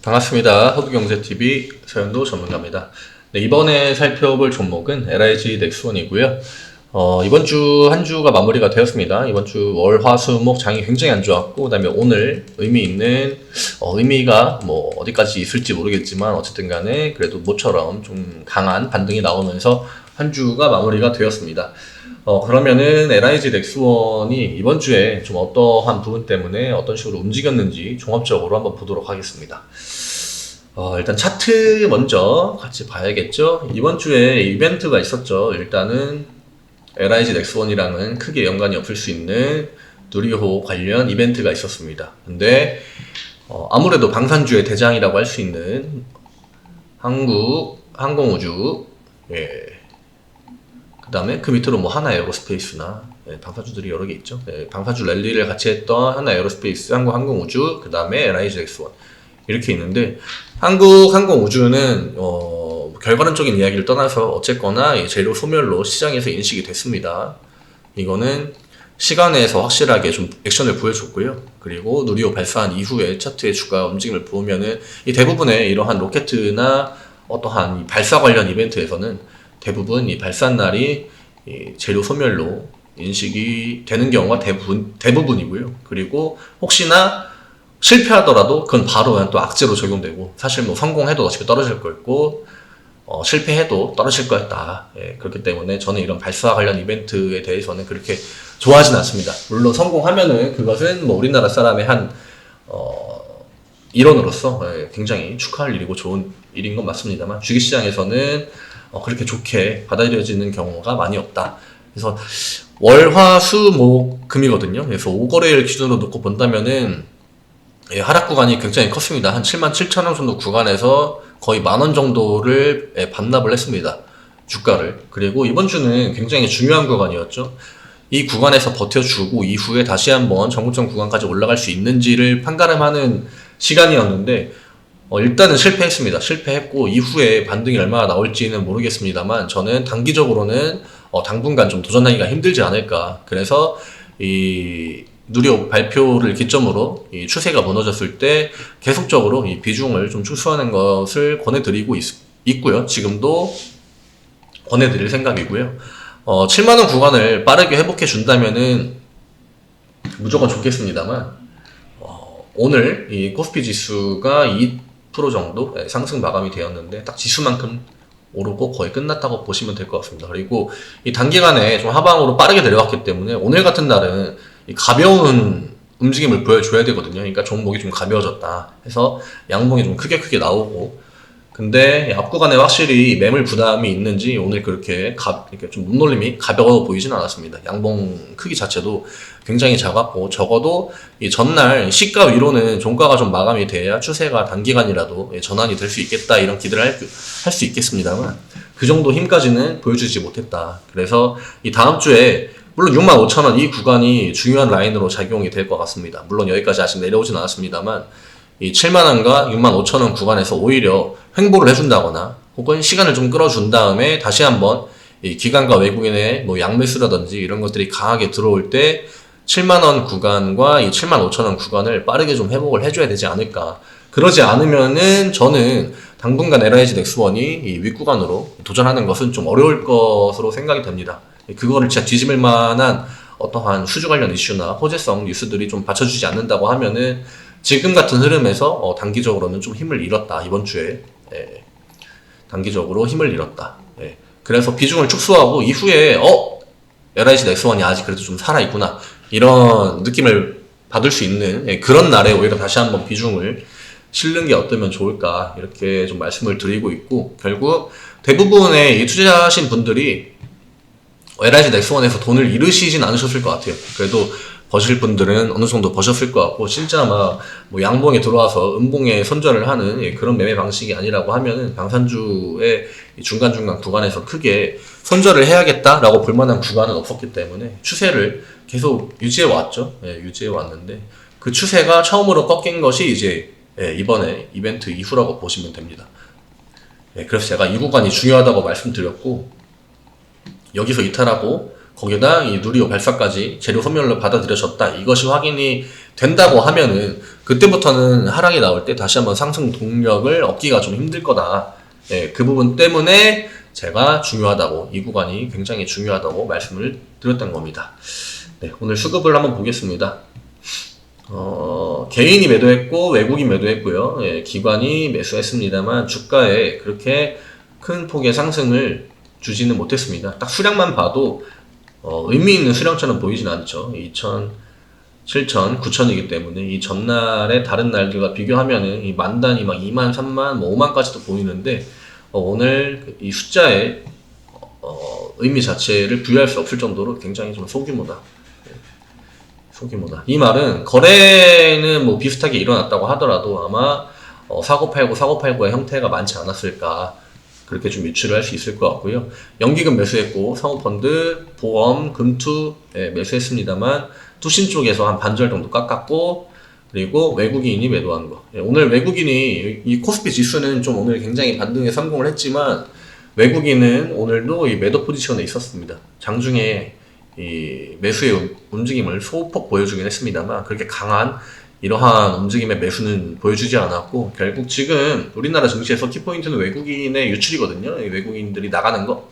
반갑습니다. 허브경제TV 서현도 전문가입니다. 네, 이번에 살펴볼 종목은 LIG 넥스원이고요. 이번 주 한 주가 마무리가 되었습니다. 이번 주 월, 화, 수, 목 장이 굉장히 안 좋았고, 그 다음에 오늘 의미가 뭐 어디까지 있을지 모르겠지만 어쨌든 간에 그래도 모처럼 좀 강한 반등이 나오면서 한 주가 마무리가 되었습니다. 그러면은 LIG 넥스원이 이번 주에 좀 어떠한 부분 때문에 어떤 식으로 움직였는지 종합적으로 한번 보도록 하겠습니다. 일단 차트 먼저 같이 봐야겠죠. 이번 주에 이벤트가 있었죠. 일단은 LIG 넥스원이랑은 크게 연관이 없을 수 있는 누리호 관련 이벤트가 있었습니다. 근데 아무래도 방산주의 대장이라고 할 수 있는 한국 항공우주, 그 다음에 그 밑으로 뭐 하나에어로스페이스나 방산주들이 여러 개 있죠. 방산주 랠리를 같이 했던 하나에어로스페이스, 한국항공우주, 그 다음에 LIG 넥스원 이렇게 있는데, 한국항공우주는 결과론적인 이야기를 떠나서 어쨌거나 재료 소멸로 시장에서 인식이 됐습니다. 이거는 시간에서 확실하게 좀 액션을 보여줬고요. 그리고 누리호 발사한 이후에 차트의 주가 움직임을 보면은 이 대부분의 이러한 로켓이나 어떠한 발사 관련 이벤트에서는 대부분 이 발사 날이 이 재료 소멸로 인식이 되는 경우가 대부분이고요. 그리고 혹시나 실패하더라도 그건 바로 그냥 또 악재로 적용되고, 사실 뭐 성공해도 어차피 떨어질 거였고 실패해도 떨어질 거였다. 그렇기 때문에 저는 이런 발사 관련 이벤트에 대해서는 그렇게 좋아하진 않습니다. 물론 성공하면은 그것은 뭐 우리나라 사람의 한 일원으로서 굉장히 축하할 일이고 좋은 일인 건 맞습니다만, 주식시장에서는 그렇게 좋게 받아들여지는 경우가 많이 없다. 그래서 월, 화, 수, 목, 금이거든요. 그래서 5거래일 기준으로 놓고 본다면은 하락 구간이 굉장히 컸습니다. 한 77,000원 정도 구간에서 거의 10,000원 정도를 반납을 했습니다. 주가를. 그리고 이번 주는 굉장히 중요한 구간이었죠. 이 구간에서 버텨주고 이후에 다시 한번 정고점 구간까지 올라갈 수 있는지를 판가름하는 시간이었는데, 일단은 실패했습니다. 실패했고 이후에 반등이 얼마나 나올지는 모르겠습니다만, 저는 단기적으로는 당분간 좀 도전하기가 힘들지 않을까. 그래서 이 누리호 발표를 기점으로 이 추세가 무너졌을 때 계속적으로 이 비중을 좀 축소하는 것을 권해드리고 있고요. 지금도 권해드릴 생각이고요. 7만원 구간을 빠르게 회복해 준다면은 무조건 좋겠습니다만, 오늘 이 코스피 지수가 2% 정도 상승 마감이 되었는데 딱 지수만큼 오르고 거의 끝났다고 보시면 될 것 같습니다. 그리고 이 단기간에 좀 하방으로 빠르게 내려왔기 때문에 오늘 같은 날은 이 가벼운 움직임을 보여줘야 되거든요. 그러니까 종목이 좀 가벼워졌다 해서 양봉이 좀 크게 나오고, 근데 앞 구간에 확실히 매물 부담이 있는지 오늘 이렇게 좀 몸놀림이 가벼워 보이진 않았습니다. 양봉 크기 자체도 굉장히 작았고, 적어도 이 전날 시가 위로는 종가가 좀 마감이 돼야 추세가 단기간이라도 전환이 될 수 있겠다, 이런 기대를 할 수 있겠습니다만 그 정도 힘까지는 보여주지 못했다. 그래서 이 다음 주에 물론 65,000원 이 구간이 중요한 라인으로 작용이 될 것 같습니다. 물론 여기까지 아직 내려오진 않았습니다만 이 7만원과 65,000원 구간에서 오히려 횡보를 해준다거나 혹은 시간을 좀 끌어준 다음에 다시 한번 이 기관과 외국인의 뭐 양매수라든지 이런 것들이 강하게 들어올 때 7만원 구간과 이 75,000원 구간을 빠르게 좀 회복을 해줘야 되지 않을까. 그러지 않으면은 저는 당분간 LIG 넥스원이 이 윗구간으로 도전하는 것은 좀 어려울 것으로 생각이 됩니다. 그거를 진짜 뒤집을 만한 어떠한 수주 관련 이슈나 호재성 뉴스들이 좀 받쳐주지 않는다고 하면은 지금 같은 흐름에서 단기적으로는 좀 힘을 잃었다. 이번 주에 단기적으로 힘을 잃었다. 그래서 비중을 축소하고 이후에 LIG 넥스원이 아직 그래도 좀 살아있구나, 이런 느낌을 받을 수 있는 그런 날에 오히려 다시 한번 비중을 실는 게 어떠면 좋을까, 이렇게 좀 말씀을 드리고 있고, 결국 대부분의 투자하신 분들이 LIG 넥스원에서 돈을 잃으시진 않으셨을 것 같아요. 그래도 버실 분들은 어느 정도 버셨을 것 같고, 진짜 뭐 양봉에 들어와서 음봉에 손절을 하는 그런 매매 방식이 아니라고 하면은 방산주의 중간중간 구간에서 크게 손절을 해야겠다라고 볼 만한 구간은 없었기 때문에 추세를 계속 유지해 왔죠. 유지해 왔는데 그 추세가 처음으로 꺾인 것이 이제 이번에 이벤트 이후라고 보시면 됩니다. 그래서 제가 이 구간이 중요하다고 말씀드렸고, 여기서 이탈하고 거기다 이 누리호 발사까지 재료 소멸로 받아들여졌다, 이것이 확인이 된다고 하면은 그때부터는 하락이 나올 때 다시 한번 상승 동력을 얻기가 좀 힘들 거다. 그 부분 때문에 제가 중요하다고, 이 구간이 굉장히 중요하다고 말씀을 드렸던 겁니다. 오늘 수급을 한번 보겠습니다. 개인이 매도했고 외국이 매도했고요. 기관이 매수했습니다만 주가에 그렇게 큰 폭의 상승을 주지는 못했습니다. 딱 수량만 봐도 의미 있는 수량처럼 보이진 않죠. 2천, 7천, 9천이기 때문에 이 전날의 다른 날들과 비교하면은 이 만 단위 막 2만, 3만, 뭐 5만까지도 보이는데 오늘 이 숫자에 의미 자체를 부여할 수 없을 정도로 굉장히 좀 소규모다. 소규모다. 이 말은 거래는 뭐 비슷하게 일어났다고 하더라도 아마 사고팔고의 형태가 많지 않았을까, 그렇게 좀 유추를 할 수 있을 것 같고요. 연기금 매수했고 사모펀드, 보험, 금투 매수했습니다만 투신 쪽에서 한 반절 정도 깎았고, 그리고 외국인이 매도한 거. 오늘 외국인이, 이 코스피 지수는 좀 오늘 굉장히 반등에 성공을 했지만 외국인은 오늘도 이 매도 포지션에 있었습니다. 장중에 이 매수의 움직임을 소폭 보여주긴 했습니다만 그렇게 강한 이러한 움직임의 매수는 보여주지 않았고, 결국 지금 우리나라 증시에서 키포인트는 외국인의 유출이거든요. 외국인들이 나가는 거,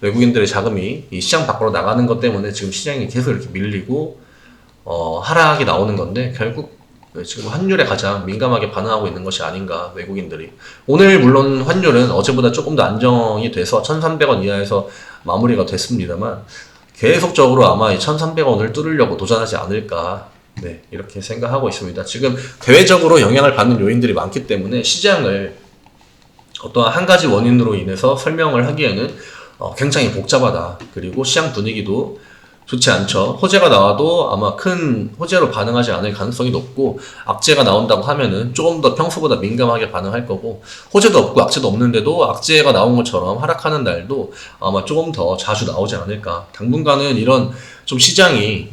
외국인들의 자금이 이 시장 밖으로 나가는 것 때문에 지금 시장이 계속 이렇게 밀리고 하락이 나오는 건데, 결국 지금 환율에 가장 민감하게 반응하고 있는 것이 아닌가, 외국인들이. 오늘 물론 환율은 어제보다 조금 더 안정이 돼서 1,300원 이하에서 마무리가 됐습니다만 계속적으로 아마 이 1,300원을 뚫으려고 도전하지 않을까, 이렇게 생각하고 있습니다. 지금 대외적으로 영향을 받는 요인들이 많기 때문에 시장을 어떠한 한 가지 원인으로 인해서 설명을 하기에는 굉장히 복잡하다. 그리고 시장 분위기도 좋지 않죠. 호재가 나와도 아마 큰 호재로 반응하지 않을 가능성이 높고, 악재가 나온다고 하면은 조금 더 평소보다 민감하게 반응할 거고, 호재도 없고 악재도 없는데도 악재가 나온 것처럼 하락하는 날도 아마 조금 더 자주 나오지 않을까. 당분간은 이런 좀 시장이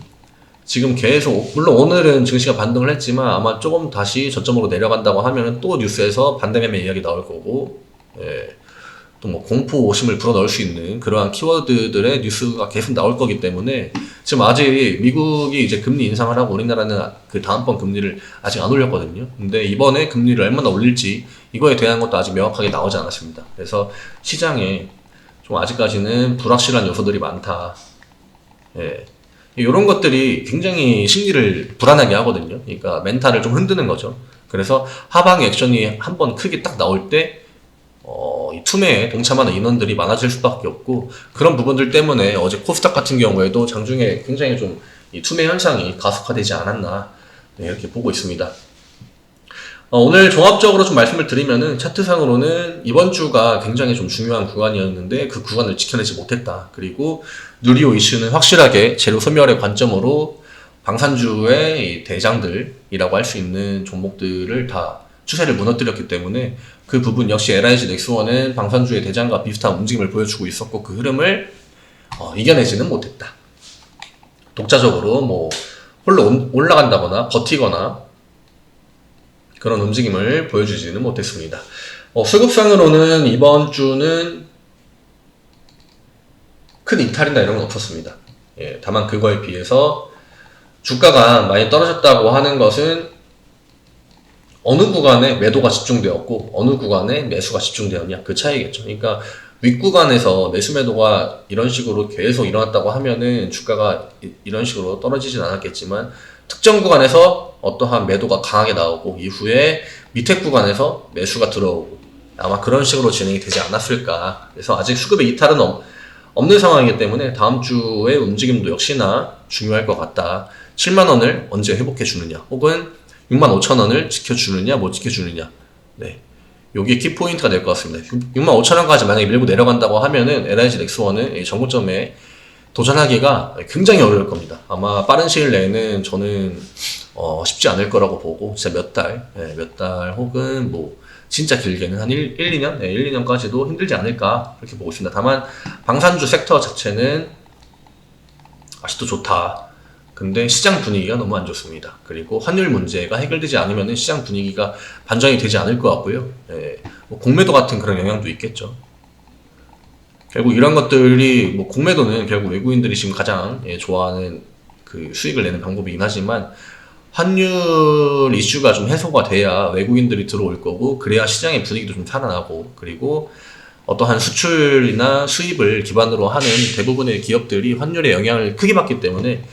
지금 계속, 물론 오늘은 증시가 반등을 했지만 아마 조금 다시 저점으로 내려간다고 하면은 또 뉴스에서 반대매매 이야기 나올 거고, 또 뭐 공포심을 불어넣을 수 있는 그러한 키워드들의 뉴스가 계속 나올 거기 때문에 지금 아직 미국이 이제 금리 인상을 하고 우리나라는 그 다음번 금리를 아직 안 올렸거든요. 근데 이번에 금리를 얼마나 올릴지 이거에 대한 것도 아직 명확하게 나오지 않았습니다. 그래서 시장에 좀 아직까지는 불확실한 요소들이 많다. 이런 것들이 굉장히 심리를 불안하게 하거든요. 그러니까 멘탈을 좀 흔드는 거죠. 그래서 하방 액션이 한번 크게 딱 나올 때 이 투매에 동참하는 인원들이 많아질 수밖에 없고, 그런 부분들 때문에 어제 코스닥 같은 경우에도 장중에 굉장히 좀 이 투매 현상이 가속화되지 않았나, 이렇게 보고 있습니다. 오늘 종합적으로 좀 말씀을 드리면은 차트상으로는 이번 주가 굉장히 좀 중요한 구간이었는데 그 구간을 지켜내지 못했다. 그리고 누리호 이슈는 확실하게 재료 소멸의 관점으로 방산주의 대장들이라고 할 수 있는 종목들을 다 추세를 무너뜨렸기 때문에 그 부분 역시 LIG 넥스원은 방산주의 대장과 비슷한 움직임을 보여주고 있었고, 그 흐름을 이겨내지는 못했다. 독자적으로 뭐 홀로 올라간다거나 버티거나 그런 움직임을 보여주지는 못했습니다. 수급상으로는 이번 주는 큰 이탈이나 이런 건 없었습니다. 다만 그거에 비해서 주가가 많이 떨어졌다고 하는 것은 어느 구간에 매도가 집중되었고 어느 구간에 매수가 집중되었냐, 그 차이겠죠. 그러니까 윗구간에서 매수 매도가 이런 식으로 계속 일어났다고 하면은 주가가 이런 식으로 떨어지진 않았겠지만, 특정 구간에서 어떠한 매도가 강하게 나오고 이후에 밑에 구간에서 매수가 들어오고 아마 그런 식으로 진행이 되지 않았을까. 그래서 아직 수급의 이탈은 없는 상황이기 때문에 다음 주의 움직임도 역시나 중요할 것 같다. 7만원을 언제 회복해 주느냐, 혹은 65,000원을 지켜주느냐 못 지켜주느냐, 요게 키포인트가 될 것 같습니다. 65,000원까지 만약에 밀고 내려간다고 하면은 LIG 넥스원은 전고점에 도전하기가 굉장히 어려울 겁니다. 아마 빠른 시일 내에는 저는 쉽지 않을 거라고 보고, 진짜 몇 달 혹은 뭐 진짜 길게는 한 1, 2년? 1, 2년까지도 힘들지 않을까, 그렇게 보고 있습니다. 다만 방산주 섹터 자체는 아직도 좋다. 근데 시장 분위기가 너무 안 좋습니다. 그리고 환율 문제가 해결되지 않으면 시장 분위기가 반전이 되지 않을 것 같고요. 뭐 공매도 같은 그런 영향도 있겠죠. 결국 이런 것들이 뭐 공매도는 결국 외국인들이 지금 가장 좋아하는 그 수익을 내는 방법이긴 하지만 환율 이슈가 좀 해소가 돼야 외국인들이 들어올 거고 그래야 시장의 분위기도 좀 살아나고 그리고 어떠한 수출이나 수입을 기반으로 하는 대부분의 기업들이 환율에 영향을 크게 받기 때문에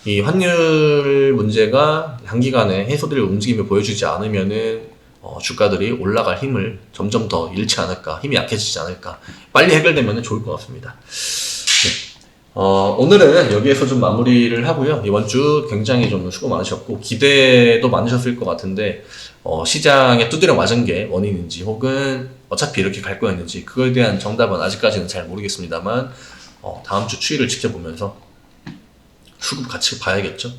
이 환율 문제가 단기간에 해소될 움직임을 보여주지 않으면은 주가들이 올라갈 힘을 점점 더 잃지 않을까, 힘이 약해지지 않을까, 빨리 해결되면 좋을 것 같습니다. 네. 오늘은 여기에서 좀 마무리를 하고요. 이번 주 굉장히 좀 수고 많으셨고 기대도 많으셨을 것 같은데 시장에 두드려 맞은 게 원인인지 혹은 어차피 이렇게 갈 거였는지 그거에 대한 정답은 아직까지는 잘 모르겠습니다만 다음 주 추이를 지켜보면서 수급 같이 봐야겠죠.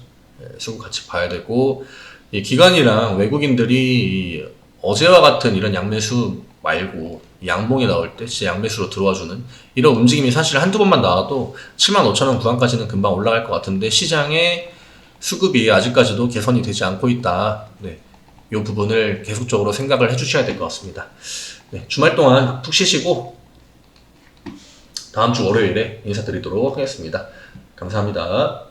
수급 같이 봐야 되고 이 기관이랑 외국인들이 어제와 같은 이런 양매수 말고 양봉이 나올 때 진짜 양매수로 들어와주는 이런 움직임이 사실 한두 번만 나와도 75,000원 구간까지는 금방 올라갈 것 같은데 시장의 수급이 아직까지도 개선이 되지 않고 있다. 네, 이 부분을 계속적으로 생각을 해주셔야 될 것 같습니다. 네, 주말 동안 푹 쉬시고 다음 주 월요일에 인사드리도록 하겠습니다. 감사합니다.